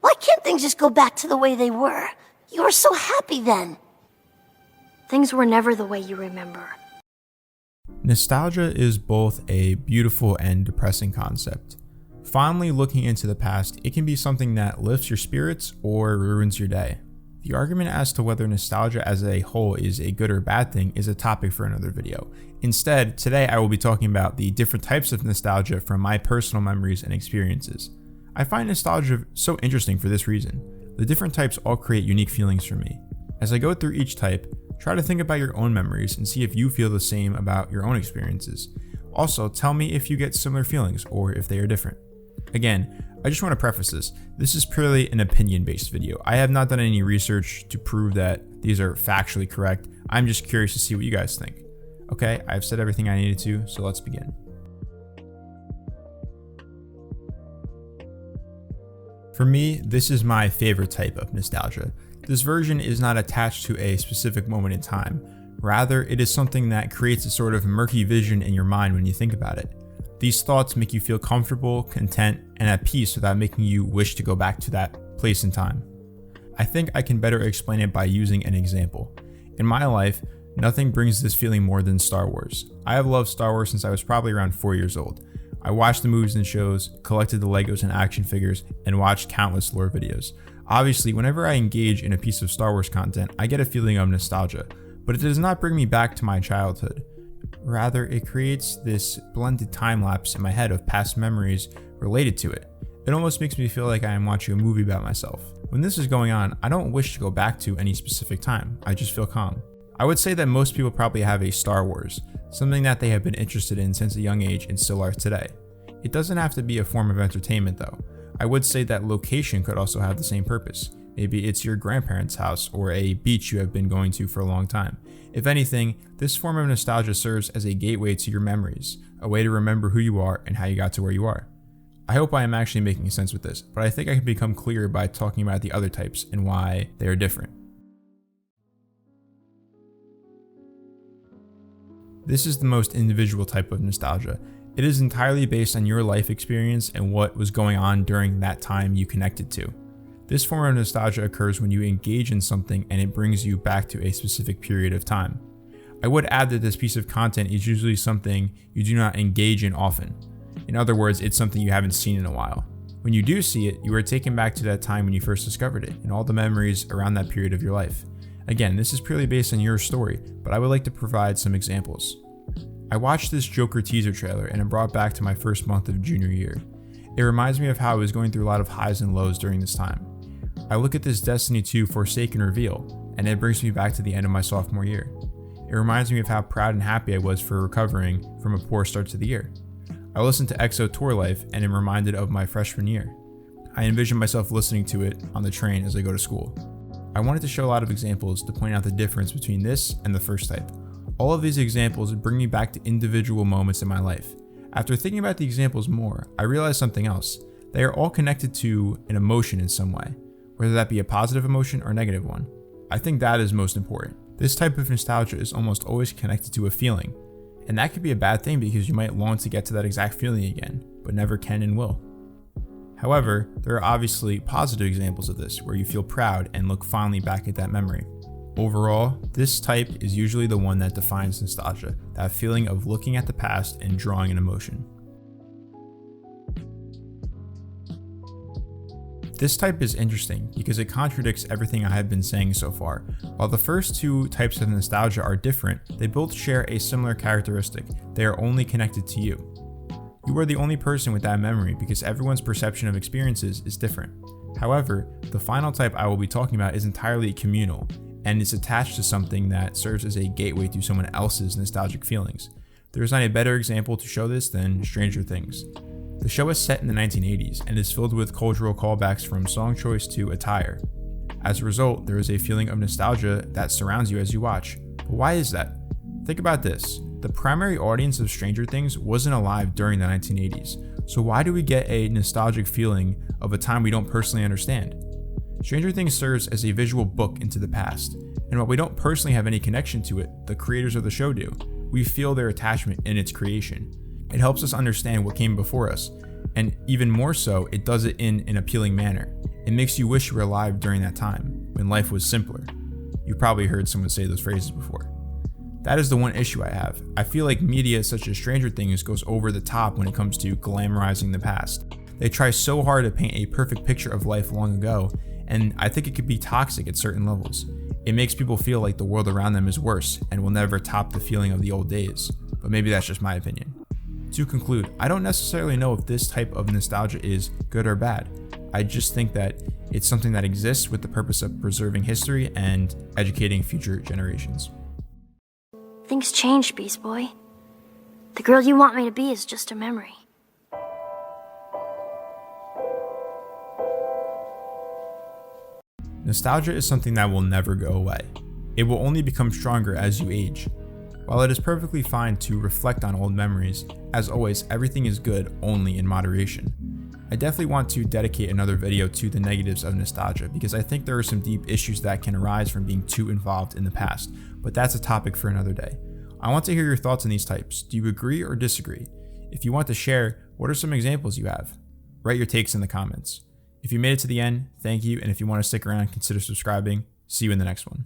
Why can't things just go back to the way they were? You were so happy then. Things were never the way you remember. Nostalgia is both a beautiful and depressing concept. Fondly looking into the past, it can be something that lifts your spirits or ruins your day. The argument as to whether nostalgia as a whole is a good or bad thing is a topic for another video. Instead, today I will be talking about the different types of nostalgia from my personal memories and experiences. I find nostalgia so interesting for this reason. The different types all create unique feelings for me. As I go through each type, try to think about your own memories and see if you feel the same about your own experiences. Also, tell me if you get similar feelings or if they are different. Again, I just want to preface this. This is purely an opinion-based video. I have not done any research to prove that these are factually correct. I'm just curious to see what you guys think. Okay, I've said everything I needed to, so let's begin. For me, this is my favorite type of nostalgia. This version is not attached to a specific moment in time. Rather, it is something that creates a sort of murky vision in your mind when you think about it. These thoughts make you feel comfortable, content, and at peace without making you wish to go back to that place in time. I think I can better explain it by using an example. In my life, nothing brings this feeling more than Star Wars. I have loved Star Wars since I was probably around 4 years old. I watched the movies and shows, collected the Legos and action figures, and watched countless lore videos. Obviously, whenever I engage in a piece of Star Wars content, I get a feeling of nostalgia, but it does not bring me back to my childhood. Rather, it creates this blended time lapse in my head of past memories related to it. It almost makes me feel like I am watching a movie about myself. When this is going on, I don't wish to go back to any specific time. I just feel calm. I would say that most people probably have a Star Wars, something that they have been interested in since a young age and still are today. It doesn't have to be a form of entertainment though. I would say that location could also have the same purpose. Maybe it's your grandparents' house or a beach you have been going to for a long time. If anything, this form of nostalgia serves as a gateway to your memories, a way to remember who you are and how you got to where you are. I hope I am actually making sense with this, but I think I can become clearer by talking about the other types and why they are different. This is the most individual type of nostalgia. It is entirely based on your life experience and what was going on during that time you connected to. This form of nostalgia occurs when you engage in something and it brings you back to a specific period of time. I would add that this piece of content is usually something you do not engage in often. In other words, it's something you haven't seen in a while. When you do see it, you are taken back to that time when you first discovered it and all the memories around that period of your life. Again, this is purely based on your story, but I would like to provide some examples. I watched this Joker teaser trailer and it brought back to my first month of junior year. It reminds me of how I was going through a lot of highs and lows during this time. I look at this Destiny 2 Forsaken reveal, and it brings me back to the end of my sophomore year. It reminds me of how proud and happy I was for recovering from a poor start to the year. I listened to EXO Tour Life and am reminded of my freshman year. I envision myself listening to it on the train as I go to school. I wanted to show a lot of examples to point out the difference between this and the first type. All of these examples bring me back to individual moments in my life. After thinking about the examples more, I realized something else. They are all connected to an emotion in some way, whether that be a positive emotion or a negative one. I think that is most important. This type of nostalgia is almost always connected to a feeling, and that could be a bad thing because you might long to get to that exact feeling again, but never can and will. However, there are obviously positive examples of this where you feel proud and look fondly back at that memory. Overall, this type is usually the one that defines nostalgia, that feeling of looking at the past and drawing an emotion. This type is interesting because it contradicts everything I have been saying so far. While the first two types of nostalgia are different, they both share a similar characteristic. They are only connected to you. You are the only person with that memory because everyone's perception of experiences is different. However, the final type I will be talking about is entirely communal, and is attached to something that serves as a gateway to someone else's nostalgic feelings. There is not a better example to show this than Stranger Things. The show is set in the 1980s and is filled with cultural callbacks from song choice to attire. As a result, there is a feeling of nostalgia that surrounds you as you watch. But why is that? Think about this. The primary audience of Stranger Things wasn't alive during the 1980s, so why do we get a nostalgic feeling of a time we don't personally understand? Stranger Things serves as a visual book into the past, and while we don't personally have any connection to it, the creators of the show do. We feel their attachment in its creation. It helps us understand what came before us, and even more so, it does it in an appealing manner. It makes you wish you were alive during that time, when life was simpler. You've probably heard someone say those phrases before. That is the one issue I have. I feel like media such as Stranger Things goes over the top when it comes to glamorizing the past. They try so hard to paint a perfect picture of life long ago, and I think it could be toxic at certain levels. It makes people feel like the world around them is worse and will never top the feeling of the old days, but maybe that's just my opinion. To conclude, I don't necessarily know if this type of nostalgia is good or bad. I just think that it's something that exists with the purpose of preserving history and educating future generations. Things change, Beast Boy. The girl you want me to be is just a memory. Nostalgia is something that will never go away. It will only become stronger as you age. While it is perfectly fine to reflect on old memories, as always, everything is good only in moderation. I definitely want to dedicate another video to the negatives of nostalgia because I think there are some deep issues that can arise from being too involved in the past, but that's a topic for another day. I want to hear your thoughts on these types. Do you agree or disagree? If you want to share, what are some examples you have? Write your takes in the comments. If you made it to the end, thank you, and if you want to stick around, consider subscribing. See you in the next one.